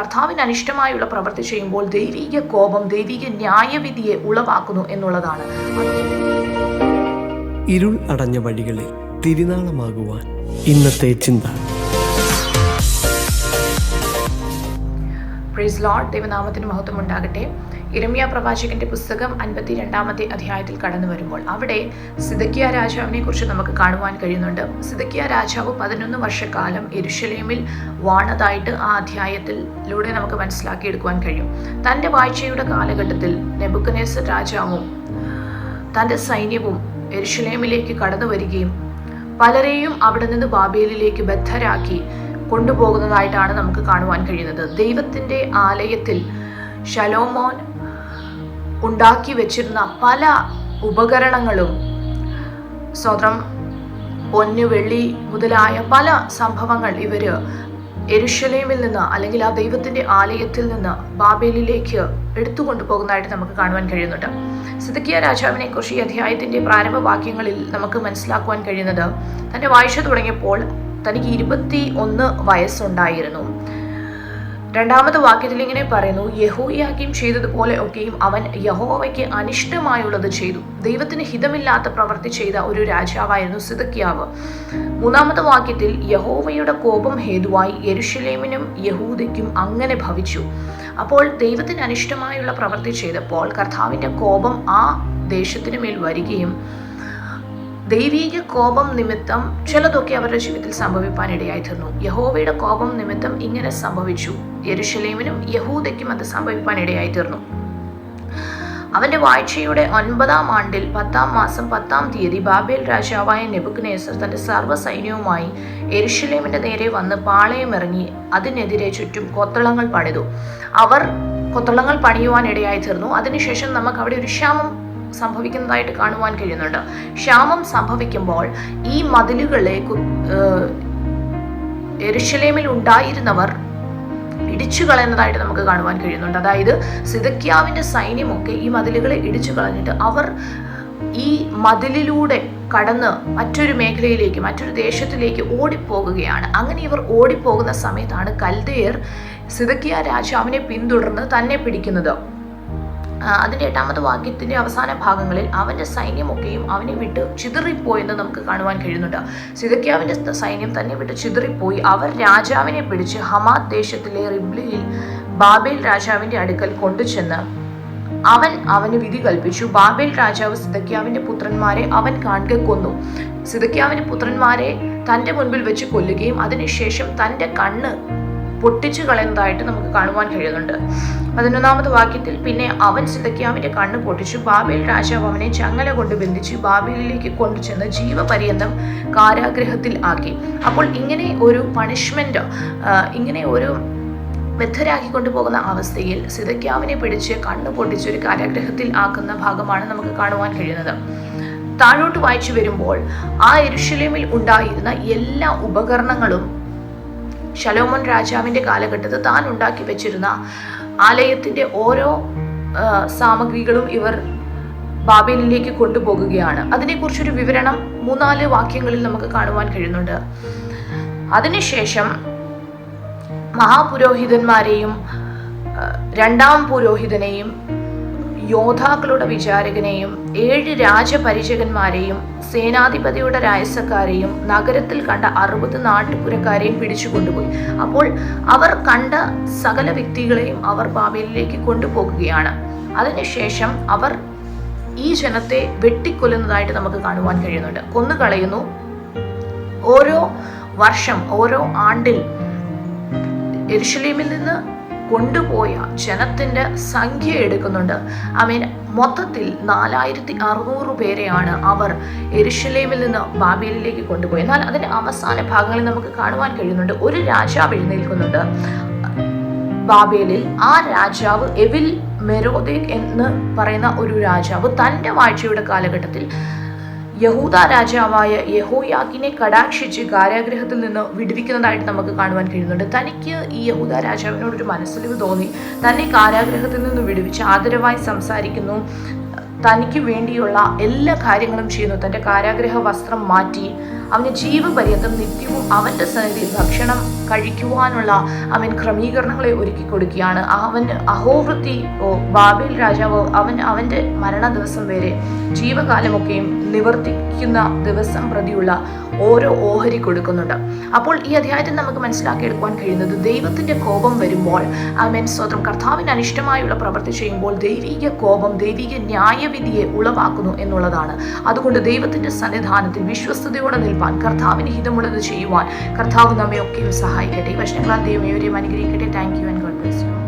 കർത്താവിന് അനിഷ്ടമായുള്ള പ്രവൃത്തി ചെയ്യുമ്പോൾ ദൈവിക കോപം, ദൈവിക ന്യായവിധിയെ ഉളവാക്കുന്നു എന്നുള്ളതാണ്. ഇരുൾ അടഞ്ഞ വഴികളിൽ തിരുനാളമാകുവാൻ ഇന്നത്തെ ചിന്ത. Praise Lord. ദൈവനാമത്തിന് മഹത്വം ഉണ്ടാകട്ടെ. യിരെമ്യാ പ്രവാചകന്റെ പുസ്തകം 52-ാമത്തെ അധ്യായത്തിൽ കടന്നു വരുമ്പോൾ അവിടെ സിദക്കിയ രാജാവിനെ കുറിച്ച് നമുക്ക് കാണുവാൻ കഴിയുന്നുണ്ട്. സിദക്കിയ രാജാവ് 11 വർഷക്കാലം യെരൂശലേമിൽ വാണതായിട്ട് ആ അധ്യായത്തിലൂടെ നമുക്ക് മനസ്സിലാക്കിയെടുക്കുവാൻ കഴിയും. തൻ്റെ വാഴ്ചയുടെ കാലഘട്ടത്തിൽ നെബൂഖദ്നേസർ രാജാവും തൻ്റെ സൈന്യവും യെരൂശലേമിലേക്ക് കടന്നു വരികയും പലരെയും അവിടെ നിന്ന് ബാബേലിലേക്ക് ബദ്ധരാക്കി കൊണ്ടുപോകുന്നതായിട്ടാണ് നമുക്ക് കാണുവാൻ കഴിയുന്നത്. ദൈവത്തിൻ്റെ ആലയത്തിൽ ശലോമോൻ ഉണ്ടാക്കി വെച്ചിരുന്ന പല ഉപകരണങ്ങളും, സ്വതം പൊന്നു, വെള്ളി മുതലായ പല സംഭവങ്ങൾ ഇവര് യെരൂശലേമിൽ നിന്ന്, അല്ലെങ്കിൽ ആ ദൈവത്തിൻ്റെ ആലയത്തിൽ നിന്ന് ബാബേലിലേക്ക് എടുത്തുകൊണ്ടു പോകുന്നതായിട്ട് നമുക്ക് കാണുവാൻ കഴിയുന്നുണ്ട്. സിദക്കിയ രാജാവിനെ കുറിച്ച് ഈ അധ്യായത്തിൻ്റെ പ്രാരംഭ വാക്യങ്ങളിൽ നമുക്ക് മനസ്സിലാക്കുവാൻ കഴിയുന്നത്, തൻ്റെ വാഴ്ച തുടങ്ങിയപ്പോൾ തനിക്ക് 21 വയസ്സുണ്ടായിരുന്നു. 2ാമത്തെ വാക്യത്തിൽ ഇങ്ങനെ പറയുന്നു, യെഹോയാക്കീം ചെയ്തതുപോലെ ഒക്കെയും അവൻ യഹോവയ്ക്ക് അനിഷ്ടമായുള്ളത് ചെയ്തു. ദൈവത്തിന് ഹിതമില്ലാത്ത പ്രവൃത്തി ചെയ്ത ഒരു രാജാവായിരുന്നു സിദക്കിയാവ്. 3ാമത്തെ വാക്യത്തിൽ യഹോവയുടെ കോപം ഹേതുവായി യെരൂശലേമിനും യഹൂദയ്ക്കും അങ്ങനെ ഭവിച്ചു. അപ്പോൾ ദൈവത്തിന് അനിഷ്ടമായുള്ള പ്രവൃത്തി ചെയ്തപ്പോൾ കർത്താവിൻ്റെ കോപം ആ ദേശത്തിന് മേൽ വരികയും ദൈവീക കോപം നിമിത്തം ചിലതൊക്കെ അവരുടെ ജീവിതത്തിൽ സംഭവിപ്പാനിടയായി തീർന്നു. യഹോവയുടെ കോപം നിമിത്തം ഇങ്ങനെ സംഭവിച്ചു. യെരൂശലേമിനും യഹൂദയ്ക്കും അത് സംഭവിപ്പാനിടയായി തീർന്നു. അവന്റെ വാഴ്ചയുടെ 9ാം ആണ്ടിൽ 10ാം മാസം 10ാം തീയതി ബാബേൽ രാജാവായ നെബൂഖദ്നേസർ തന്റെ സർവ്വ സൈന്യവുമായി യെരൂശലേമിന്റെ നേരെ വന്ന് പാളയമിറങ്ങി അതിനെതിരെ ചുറ്റും കൊത്തളങ്ങൾ പണിതു. അവർ കൊത്തളങ്ങൾ പണിയുവാനിടയായി തീർന്നു. അതിനുശേഷം നമുക്ക് അവിടെ ഒരു ക്ഷാമം സംഭവിക്കുന്നതായിട്ട് കാണുവാൻ കഴിയുന്നുണ്ട്. ക്ഷാമം സംഭവിക്കുമ്പോൾ ഈ മതിലുകളെ യെരൂശലേമിൽ ഉണ്ടായിരുന്നവർ ഇടിച്ചു കളയുന്നതായിട്ട് നമുക്ക് കാണുവാൻ കഴിയുന്നുണ്ട്. അതായത് സിദക്കിയാവിന്റെ സൈന്യമൊക്കെ ഈ മതിലുകളെ ഇടിച്ചു കളഞ്ഞിട്ട് അവർ ഈ മതിലിലൂടെ കടന്ന് മറ്റൊരു മേഖലയിലേക്ക്, മറ്റൊരു ദേശത്തിലേക്ക് ഓടിപ്പോകുകയാണ്. അങ്ങനെ ഇവർ ഓടിപ്പോകുന്ന സമയത്താണ് കൽദയർ സിദക്കിയ രാജാവിനെ പിന്തുടർന്ന് തന്നെ പിടിക്കുന്നത്. അതിൻ്റെ 8ാമത്തെ വാക്യത്തിൻ്റെ അവസാന ഭാഗങ്ങളിൽ അവൻ്റെ സൈന്യമൊക്കെയും അവനെ വിട്ട് ചിതറിപ്പോയെന്ന് നമുക്ക് കാണുവാൻ കഴിയുന്നുണ്ട്. സിദക്കിയാവിൻ്റെ സൈന്യം തന്നെ വിട്ട് ചിതറിപ്പോയി. അവർ രാജാവിനെ പിടിച്ച് ഹമാത്ത് ദേശത്തിലെ റിബ്ലയിൽ ബാബേൽ രാജാവിൻ്റെ അടുക്കൽ കൊണ്ടുചെന്ന് അവന് വിധി കൽപ്പിച്ചു. ബാബേൽ രാജാവ് സിദക്കിയാവിൻ്റെ പുത്രന്മാരെ അവൻ കാണെ കൊന്നു. സിദക്കിയാവിൻ്റെ പുത്രന്മാരെ തൻ്റെ മുൻപിൽ വെച്ച് കൊല്ലുകയും അതിനുശേഷം തൻ്റെ കണ്ണ് പൊട്ടിച്ചു കളയുന്നതായിട്ട് നമുക്ക് കാണുവാൻ കഴിയുന്നുണ്ട്. 11ാമത്തെ വാക്യത്തിൽ പിന്നെ അവൻ സിദക്കിയാവിന്റെ കണ്ണ് പൊട്ടിച്ചു. ബാബേൽ രാജാവ് അവനെ ചങ്ങല കൊണ്ട് ബന്ധിച്ച് ബാബേലിലേക്ക് കൊണ്ടുചെന്ന് ജീവപര്യന്തം കാരാഗ്രഹത്തിൽ ആക്കി. അപ്പോൾ ഇങ്ങനെ ഒരു പണിഷ്മെന്റ്, ഇങ്ങനെ ഒരു ബദ്ധരാക്കി കൊണ്ടുപോകുന്ന അവസ്ഥയിൽ സിദക്കിയാവിനെ പിടിച്ച് കണ്ണ് പൊട്ടിച്ച് ഒരു കാരാഗ്രഹത്തിൽ ആക്കുന്ന ഭാഗമാണ് നമുക്ക് കാണുവാൻ കഴിയുന്നത്. താഴോട്ട് വായിച്ചു വരുമ്പോൾ ആ യെരൂശലേമിൽ ഉണ്ടായിരുന്ന എല്ലാ ഉപകരണങ്ങളും ശലോമോൻ രാജാവിന്റെ കാലഘട്ടത്തിൽ താൻ ഉണ്ടാക്കി വെച്ചിരുന്ന ആലയത്തിന്റെ ഓരോ സാമഗ്രികളും ഇവർ ബാബേലിലേക്ക് കൊണ്ടുപോകുകയാണ്. അതിനെക്കുറിച്ചൊരു വിവരണം 3-4 വാക്യങ്ങളിൽ നമുക്ക് കാണുവാൻ കഴിയുന്നുണ്ട്. അതിനുശേഷം മഹാപുരോഹിതന്മാരെയും 2ാം പുരോഹിതനെയും യോദ്ധാക്കളുടെ വിചാരകനെയും 7 രാജപരിചകന്മാരെയും സേനാധിപതിയുടെ രായസക്കാരെയും നഗരത്തിൽ കണ്ട 60 നാട്ടുപുരക്കാരെയും പിടിച്ചു കൊണ്ടുപോയി. അപ്പോൾ അവർ കണ്ട സകല വ്യക്തികളെയും അവർ ബാബേലിലേക്ക് കൊണ്ടുപോകുകയാണ്. അതിനുശേഷം അവർ ഈ ജനത്തെ വെട്ടിക്കൊല്ലുന്നതായിട്ട് നമുക്ക് കാണുവാൻ കഴിയുന്നുണ്ട്. കൊന്നുകളയുന്നു. ഓരോ വർഷം, ഓരോ ആണ്ടിൽ യെരൂശലേമിൽ നിന്ന് കൊണ്ടുപോയ ജനത്തിന്റെ സംഖ്യ എടുക്കുന്നുണ്ട്. മൊത്തത്തിൽ 4600 പേരെയാണ് അവർ യെരൂശലേമിൽ നിന്ന് ബാബേലിലേക്ക് കൊണ്ടുപോയി. എന്നാൽ അതിന്റെ അവസാന ഭാഗങ്ങളിൽ നമുക്ക് കാണുവാൻ കഴിയുന്നുണ്ട്, ഒരു രാജാവ് എഴുന്നേൽക്കുന്നുണ്ട് ബാബേലിൽ. ആ രാജാവ് എവിൽ മെരോദേക് എന്ന് പറയുന്ന ഒരു രാജാവ് തൻ്റെ വാഴ്ചയുടെ കാലഘട്ടത്തിൽ യഹൂദ രാജാവായ യഹോയാക്കിനെ കടാക്ഷിച്ച് കാരാഗ്രഹത്തിൽ നിന്ന് വിടുവിക്കുന്നതായിട്ട് നമുക്ക് കാണുവാൻ കഴിയുന്നുണ്ട്. തനിക്ക് ഈ യഹൂദ രാജാവിനോടൊരു മനസ്സിലിവ് തോന്നി തന്നെ കാരാഗ്രഹത്തിൽ നിന്ന് വിടുവിച്ച് ആദരവായി സംസാരിക്കുന്നു. തനിക്ക് വേണ്ടിയുള്ള എല്ലാ കാര്യങ്ങളും ചെയ്യുന്നു. തൻ്റെ കാരാഗ്രഹ വസ്ത്രം മാറ്റി അവന് ജീവപര്യന്തം നിത്യവും അവൻ്റെ സന്നിധിയിൽ ഭക്ഷണം കഴിക്കുവാനുള്ള അവൻ ക്രമീകരണങ്ങളെ ഒരുക്കി കൊടുക്കുകയാണ്. അവന് അഹോവൃത്തി ബാബേൽ രാജാവ് അവൻ്റെ മരണ ദിവസം വരെ ജീവകാലമൊക്കെയും നിവർത്തിക്കുന്ന ദിവസം പ്രതിയുള്ള ഓരോ ഓഹരി കൊടുക്കുന്നുണ്ട്. അപ്പോൾ ഈ അധ്യായത്തിൽ നമുക്ക് മനസ്സിലാക്കിയെടുക്കുവാൻ കഴിയുന്നത് ദൈവത്തിൻ്റെ കോപം വരുമ്പോൾ ആമേൻ സ്തോത്രം, കർത്താവിന് അനിഷ്ടമായുള്ള പ്രവൃത്തി ചെയ്യുമ്പോൾ ദൈവിക കോപം ദൈവിക ന്യായവിധിയെ ഉളവാക്കുന്നു എന്നുള്ളതാണ്. അതുകൊണ്ട് ദൈവത്തിൻ്റെ സന്നിധാനത്തിൽ വിശ്വസ്തയോടെ നിൽപ്പാൻ, കർത്താവിന് ഹിതമുള്ളത് ചെയ്യുവാൻ കർത്താവ് നമ്മെ ഒക്കെയും സഹായിക്കട്ടെ. ഈ വചനങ്ങളാൽ ദൈവം ഏവരെയും അനുഗ്രഹിക്കട്ടെ. Thank you and God bless you.